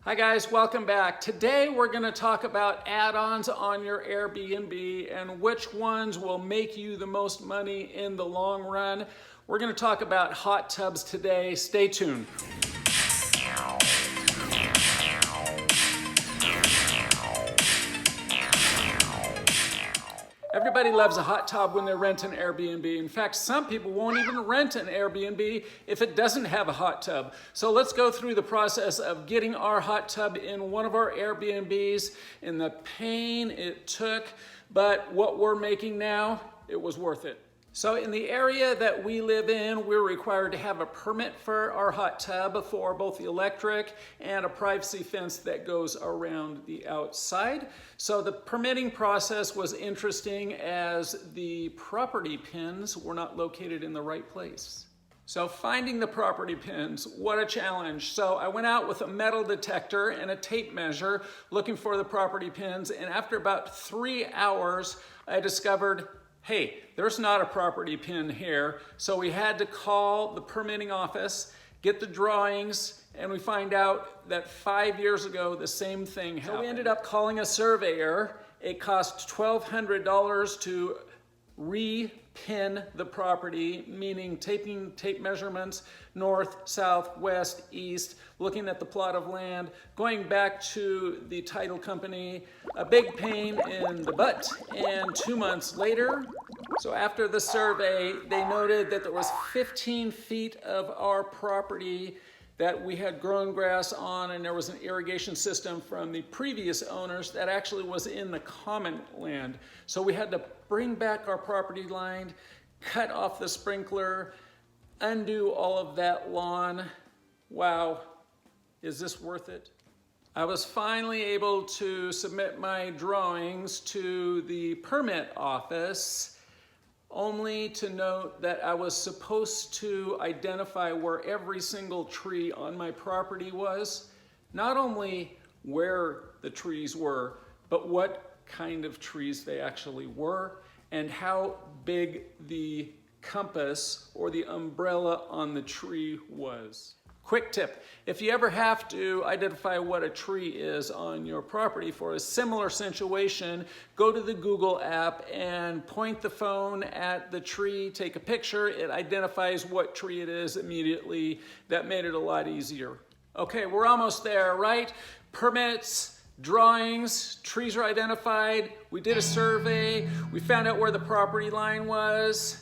Hi guys, welcome back. Today we're going to talk about add-ons on your Airbnb and which ones will make you the most money in the long run. We're going to talk about hot tubs today. Stay tuned. Everybody loves a hot tub when they rent an Airbnb. In fact, some people won't even rent an Airbnb if it doesn't have a hot tub. So let's go through the process of getting our hot tub in one of our Airbnbs and the pain it took, but what we're making now, it was worth it. So in the area that we live in, we're required to have a permit for our hot tub for both the electric and a privacy fence that goes around the outside. So the permitting process was interesting as the property pins were not located in the right place. So finding the property pins, what a challenge. So I went out with a metal detector and a tape measure looking for the property pins, and after about 3 hours, I discovered, hey, there's not a property pin here. So we had to call the permitting office, get the drawings, and we find out that 5 years ago, the same thing happened. So we ended up calling a surveyor. It cost $1,200 to re-pin the property, meaning taking tape measurements north, south, west, east, looking at the plot of land, going back to the title company, a big pain in the butt, and 2 months later, so after the survey, they noted that there was 15 feet of our property that we had grown grass on, and there was an irrigation system from the previous owners that actually was in the common land. So we had to bring back our property line, cut off the sprinkler, undo all of that lawn. Wow, is this worth it? I was finally able to submit my drawings to the permit office, only to note that I was supposed to identify where every single tree on my property was, not only where the trees were, but what kind of trees they actually were, and how big the compass or the umbrella on the tree was. Quick tip, if you ever have to identify what a tree is on your property for a similar situation, go to the Google app and point the phone at the tree, take a picture, it identifies what tree it is immediately. That made it a lot easier. Okay, we're almost there, right? Permits, drawings, trees are identified, we did a survey, we found out where the property line was,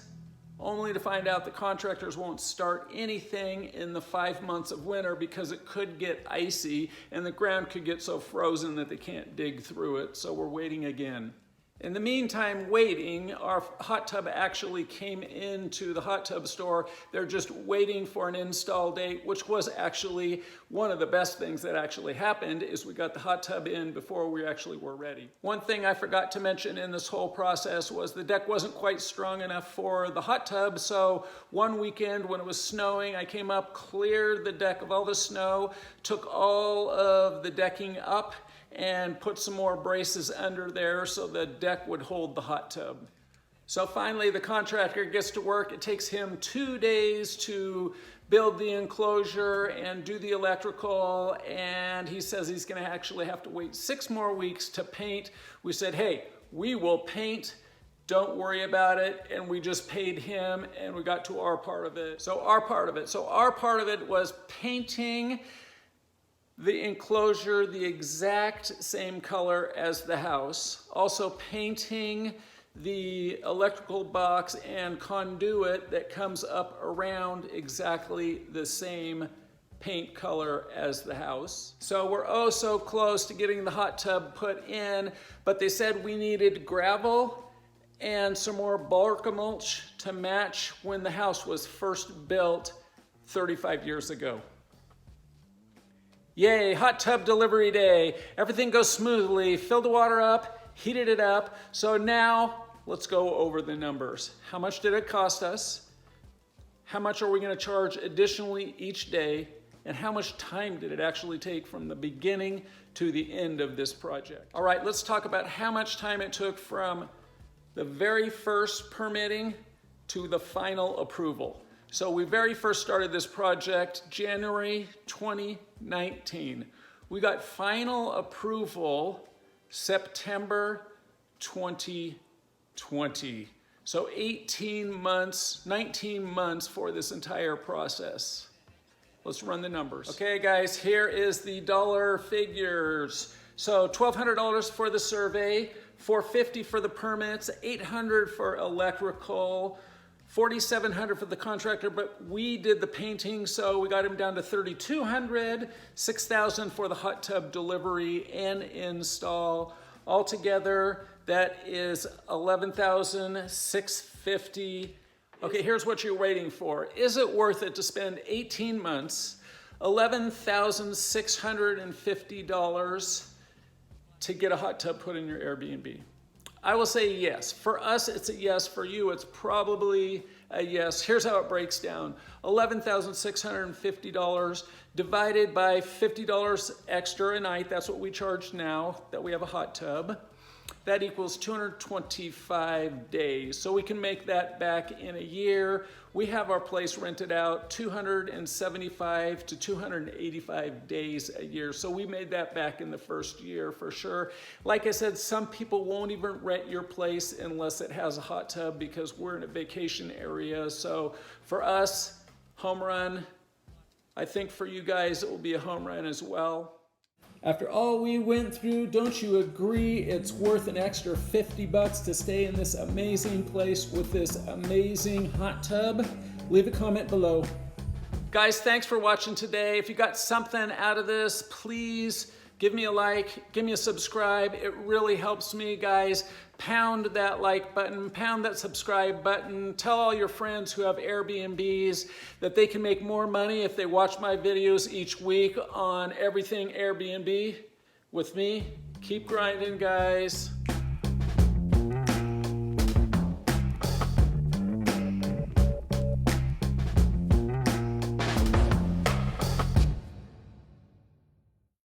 only to find out the contractors won't start anything in the 5 months of winter because it could get icy and the ground could get so frozen that they can't dig through it, so we're waiting again. In the meantime, waiting, our hot tub actually came into the hot tub store. They're just waiting for an install date, which was actually one of the best things that actually happened, is we got the hot tub in before we actually were ready. One thing I forgot to mention in this whole process was the deck wasn't quite strong enough for the hot tub, so one weekend when it was snowing, I came up, cleared the deck of all the snow, took all of the decking up, and put some more braces under there so the deck would hold the hot tub. So finally the contractor gets to work. It takes him 2 days to build the enclosure and do the electrical, and he says he's gonna actually have to wait 6 more weeks to paint. We said, hey, we will paint, don't worry about it, and we just paid him and we got to our part of it. So our part of it was painting the enclosure the exact same color as the house. Also painting the electrical box and conduit that comes up around exactly the same paint color as the house. So we're oh so close to getting the hot tub put in, but they said we needed gravel and some more bulk mulch to match when the house was first built 35 years ago. Yay, hot tub delivery day. Everything goes smoothly, filled the water up, heated it up. So now let's go over the numbers. How much did it cost us? How much are we gonna charge additionally each day? And how much time did it actually take from the beginning to the end of this project? All right, let's talk about how much time it took from the very first permitting to the final approval. So we very first started this project January 2019. We got final approval September 2020. So 18 months, 19 months for this entire process. Let's run the numbers. Okay guys, here is the dollar figures. So $1,200 for the survey, $450 for the permits, $800 for electrical, $4,700 for the contractor, but we did the painting, so we got him down to $3,200, $6,000 for the hot tub delivery and install. Altogether, that is $11,650. Okay, here's what you're waiting for. Is it worth it to spend 18 months, $11,650 to get a hot tub put in your Airbnb? I will say yes. For us, it's a yes. For you, it's probably a yes. Here's how it breaks down. $11,650 divided by $50 extra a night. That's what we charge now that we have a hot tub. That equals 225 days. So we can make that back in a year. We have our place rented out 275 to 285 days a year. So we made that back in the first year for sure. Like I said, some people won't even rent your place unless it has a hot tub because we're in a vacation area. So for us, home run. I think for you guys, it will be a home run as well. After all we went through, don't you agree it's worth an extra $50 to stay in this amazing place with this amazing hot tub? Leave a comment below. Guys, thanks for watching today. If you got something out of this, please give me a like, give me a subscribe. It really helps me, guys. Pound that like button, pound that subscribe button. Tell all your friends who have Airbnbs that they can make more money if they watch my videos each week on everything Airbnb with me. Keep grinding, guys.